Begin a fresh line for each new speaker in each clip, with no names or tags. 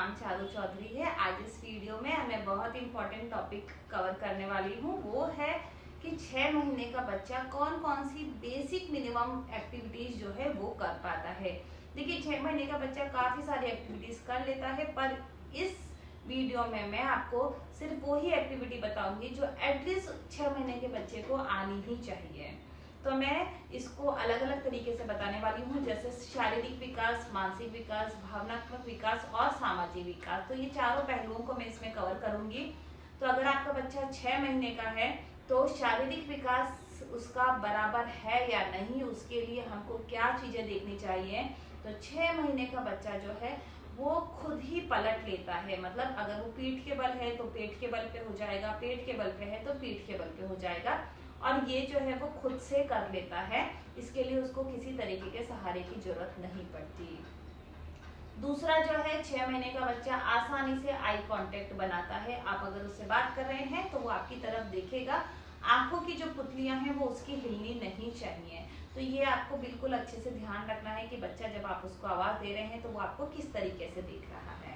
नाम चारू चौधरी है। आज इस वीडियो में मैं बहुत इंपॉर्टेंट टॉपिक कवर करने वाली हूँ। वो है कि 6 महीने का बच्चा कौन कौन सी बेसिक मिनिमम एक्टिविटीज जो है वो कर पाता है। देखिए 6 महीने का बच्चा काफी सारी एक्टिविटीज कर लेता है, पर इस वीडियो में मैं आपको सिर्फ वही एक्टिविटी बताऊंगी जो एटलीस्ट 6 महीने के बच्चे को आनी ही चाहिए। तो मैं इसको अलग अलग तरीके से बताने वाली हूँ, जैसे शारीरिक विकास, मानसिक विकास, भावनात्मक विकास और सामाजिक विकास। तो ये चारों पहलुओं को मैं इसमें कवर करूंगी। तो अगर आपका बच्चा 6 महीने का है तो शारीरिक विकास उसका बराबर है या नहीं, उसके लिए हमको क्या चीजें देखनी चाहिए। तो 6 महीने का बच्चा जो है वो खुद ही पलट लेता है, मतलब अगर वो पीठ के बल है तो पेट के बल पे हो जाएगा, पेट के बल पे है तो पीठ के बल पे हो जाएगा, और ये जो है वो खुद से कर लेता है। इसके लिए उसको किसी तरीके के सहारे की जरूरत नहीं पड़ती। दूसरा जो है 6 महीने का बच्चा आसानी से आई कांटेक्ट बनाता है। आप अगर उससे बात कर रहे हैं तो वो आपकी तरफ देखेगा, आंखों की जो पुतलियां हैं वो उसकी हिलनी नहीं चाहिए। तो ये आपको बिल्कुल अच्छे से ध्यान रखना है कि बच्चा जब आप उसको आवाज दे रहे हैं तो वो आपको किस तरीके से देख रहा है।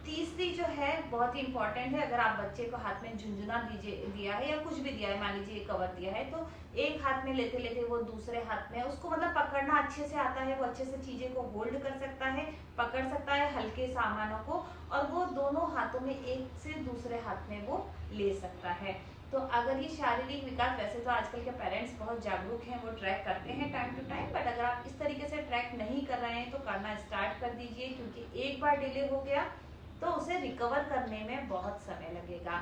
तीसरी जो है बहुत ही इंपॉर्टेंट है। अगर आप बच्चे को हाथ में झुंझुना दिया है या कुछ भी दिया है, मान लीजिए कवर दिया है, तो एक हाथ में लेते लेते वो दूसरे हाथ में उसको मतलब पकड़ना अच्छे से आता है, वो अच्छे से चीजें को होल्ड कर सकता है, पकड़ सकता है हल्के सामानों को, और वो दोनों हाथों में एक से दूसरे हाथ में वो ले सकता है। तो अगर ये शारीरिक विकास, वैसे तो आजकल के पेरेंट्स बहुत जागरूक हैं, वो ट्रैक करते हैं टाइम टू टाइम, बट अगर आप इस तरीके से ट्रैक नहीं कर रहे हैं तो करना स्टार्ट कर दीजिए, क्योंकि एक बार डिले हो गया तो उसे रिकवर करने में बहुत समय लगेगा।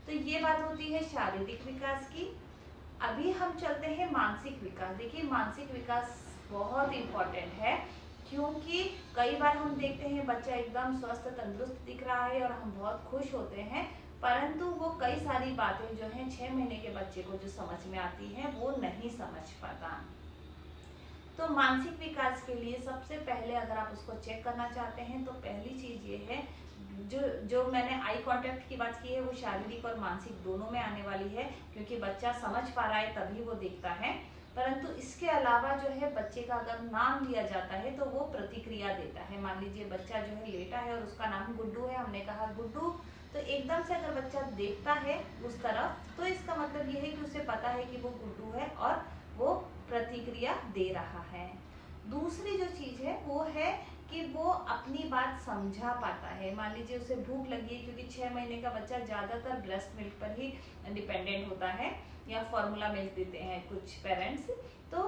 तो ये बात होती है शारीरिक विकास की। अभी हम चलते हैं मानसिक विकास। देखिए मानसिक विकास बहुत इंपॉर्टेंट है, क्योंकि कई बार हम देखते हैं बच्चा एकदम स्वस्थ तंदुरुस्त दिख रहा है और हम बहुत खुश होते हैं, परंतु वो कई सारी बातें जो हैं 6 महीने के बच्चे को जो समझ में आती है वो नहीं समझ पाता। तो मानसिक विकास के लिए सबसे पहले अगर आप उसको चेक करना चाहते हैं तो पहली चीज ये है, जो मैंने आई कांटेक्ट की बात की है वो शारीरिक और मानसिक दोनों में आने वाली है, क्योंकि बच्चा समझ पा रहा है तभी वो दिखता है। परंतु इसके अलावा जो है बच्चे का अगर नाम लिया जाता है तो वो प्रतिक्रिया देता है। मान लीजिए बच्चा जो है लेटा है और उसका नाम गुड्डू है, हमने कहा गुड्डू, तो एकदम से अगर बच्चा देखता है उस तरफ तो इसका मतलब ये है कि उसे पता है कि वो गुड्डू है और वो प्रतिक्रिया दे रहा है। दूसरी जो चीज है वो है कि वो अपनी बात समझा पाता है। मान लीजिए उसे भूख लगी है, क्योंकि 6 महीने का बच्चा ज्यादातर ब्रेस्ट मिल्क पर ही डिपेंडेंट होता है या फॉर्मूला मिल्क देते हैं कुछ पेरेंट्स, तो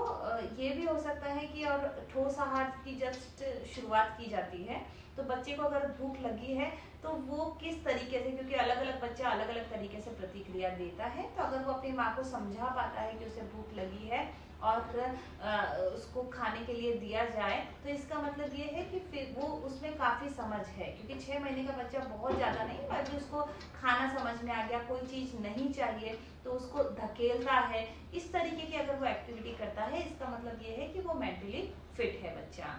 ये भी हो सकता है कि और ठोस आहार की जस्ट शुरुआत की जाती है, तो बच्चे को अगर भूख लगी है तो वो किस तरीके से, क्योंकि अलग अलग बच्चा अलग अलग तरीके से प्रतिक्रिया देता है, तो अगर वो अपनी माँ को समझा पाता है कि उसे भूख लगी है और उसको खाने के लिए दिया जाए, तो इसका मतलब ये है कि फिर वो उसमें काफी समझ है, क्योंकि 6 महीने का बच्चा बहुत ज्यादा नहीं, अभी उसको खाना समझ में आ गया, कोई चीज नहीं चाहिए तो उसको धकेलता है, इस तरीके की अगर वो एक्टिविटी करता है, इसका मतलब ये है कि वो मेंटली फिट है बच्चा।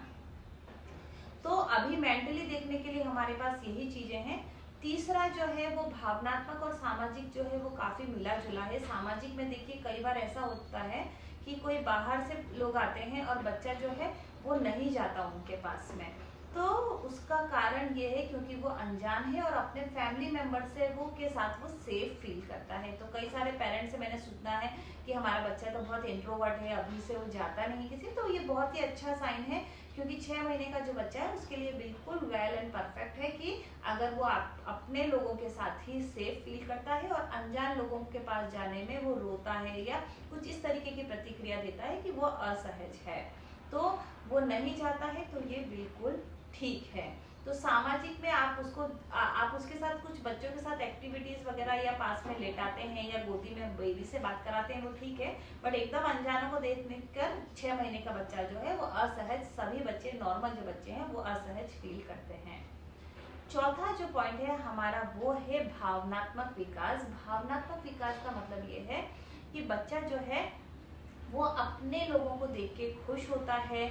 तो अभी मेंटली देखने के लिए हमारे पास यही चीजें हैं। तीसरा जो है वो भावनात्मक और सामाजिक जो है वो काफी मिला जुला है। सामाजिक में देखिए कई बार ऐसा होता है कि कोई बाहर से लोग आते हैं और बच्चा जो है वो नहीं जाता उनके पास में, तो उसका कारण ये है क्योंकि वो अनजान है और अपने फैमिली मेंबर से वो के साथ वो सेफ फील करता है। तो कई सारे पेरेंट्स से मैंने सुना है कि हमारा बच्चा तो बहुत इंट्रोवर्ट है, अभी से वो जाता नहीं किसी, तो ये बहुत ही अच्छा साइन है, क्योंकि 6 महीने का जो बच्चा है उसके लिए बिल्कुल वेल एंड परफेक्ट है कि अगर वो अपने लोगों के साथ ही सेफ फील करता है और अनजान लोगों के पास जाने में वो रोता है या कुछ इस तरीके की प्रतिक्रिया देता है कि वो असहज है, तो वो नहीं जाता है, तो ये बिल्कुल ठीक है। तो सामाजिक में आप उसके साथ कुछ बच्चों के साथ एक्टिविटीज वगैरह या पास में लेटाते हैं या गोदी में बेबी से बात कराते हैं, वो ठीक है, बट एकदम अनजानों को देख कर 6 महीने का बच्चा जो है वो असहज, सभी बच्चे नॉर्मल जो बच्चे हैं वो असहज फील करते हैं। चौथा जो पॉइंट है हमारा वो है भावनात्मक विकास। भावनात्मक विकास का मतलब ये है कि बच्चा जो है वो अपने लोगों को देख के खुश होता है,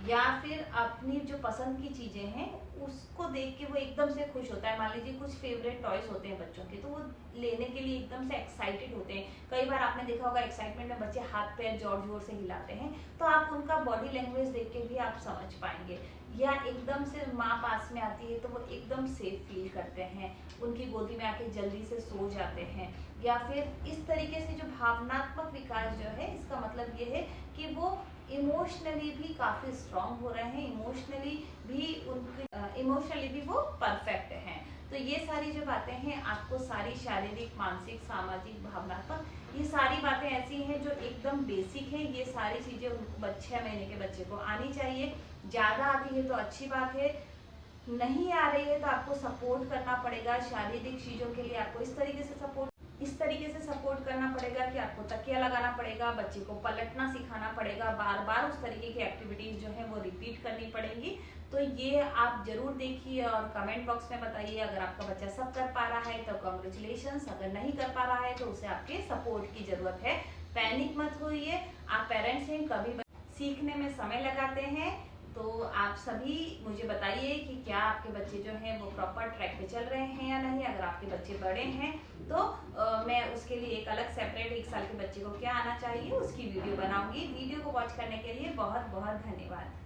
या फिर अपनी जो पसंद की चीजें हैं उसको देख के वो एकदम से खुश होता है। मान लीजिए कुछ फेवरेट टॉयज होते हैं बच्चों के, तो वो लेने के लिए एकदम से एक्साइटेड होते हैं। कई बार आपने देखा होगा एक्साइटमेंट में बच्चे हाथ पैर जोर जोर से हिलाते हैं, तो आप उनका बॉडी लैंग्वेज देख के भी आप समझ पाएंगे। या एकदम से माँ पास में आती है तो वो एकदम सेफ फील करते हैं, उनकी गोदी में आके जल्दी से सो जाते हैं, या फिर इस तरीके से जो भावनात्मक विकास जो है, इसका मतलब ये है कि वो इमोशनली भी काफी स्ट्रांग हो रहे हैं, इमोशनली भी वो परफेक्ट हैं। तो ये सारी जो बातें हैं आपको सारी शारीरिक, मानसिक, सामाजिक, भावनात्मक, ये सारी बातें ऐसी हैं जो एकदम बेसिक है। ये सारी चीजें उनको 6 महीने के बच्चे को आनी चाहिए। ज्यादा आती है तो अच्छी बात है, नहीं आ रही है तो आपको सपोर्ट करना पड़ेगा। शारीरिक चीजों के लिए आपको इस तरीके से सपोर्ट करना पड़ेगा कि आपको तकिया लगाना पड़ेगा, बच्चे को पलटना सिखाना पड़ेगा, बार बार उस तरीके की एक्टिविटीज जो है वो रिपीट करनी पड़ेंगी। तो ये आप जरूर देखिए और कमेंट बॉक्स में बताइए। अगर आपका बच्चा सब कर पा रहा है तो कॉन्ग्रेचुलेशंस, अगर नहीं कर पा रहा है तो उसे आपके सपोर्ट की जरूरत है। पैनिक मत होइए, आप पेरेंट्स हैं, कभी सीखने में समय लगाते हैं, तो आप सभी मुझे बताइए कि क्या आपके बच्चे जो हैं वो प्रॉपर ट्रैक पे चल रहे हैं या नहीं। अगर आपके बच्चे बड़े हैं तो मैं उसके लिए एक अलग सेपरेट 1 साल के बच्चे को क्या आना चाहिए उसकी वीडियो बनाऊंगी। वीडियो को वॉच करने के लिए बहुत बहुत धन्यवाद।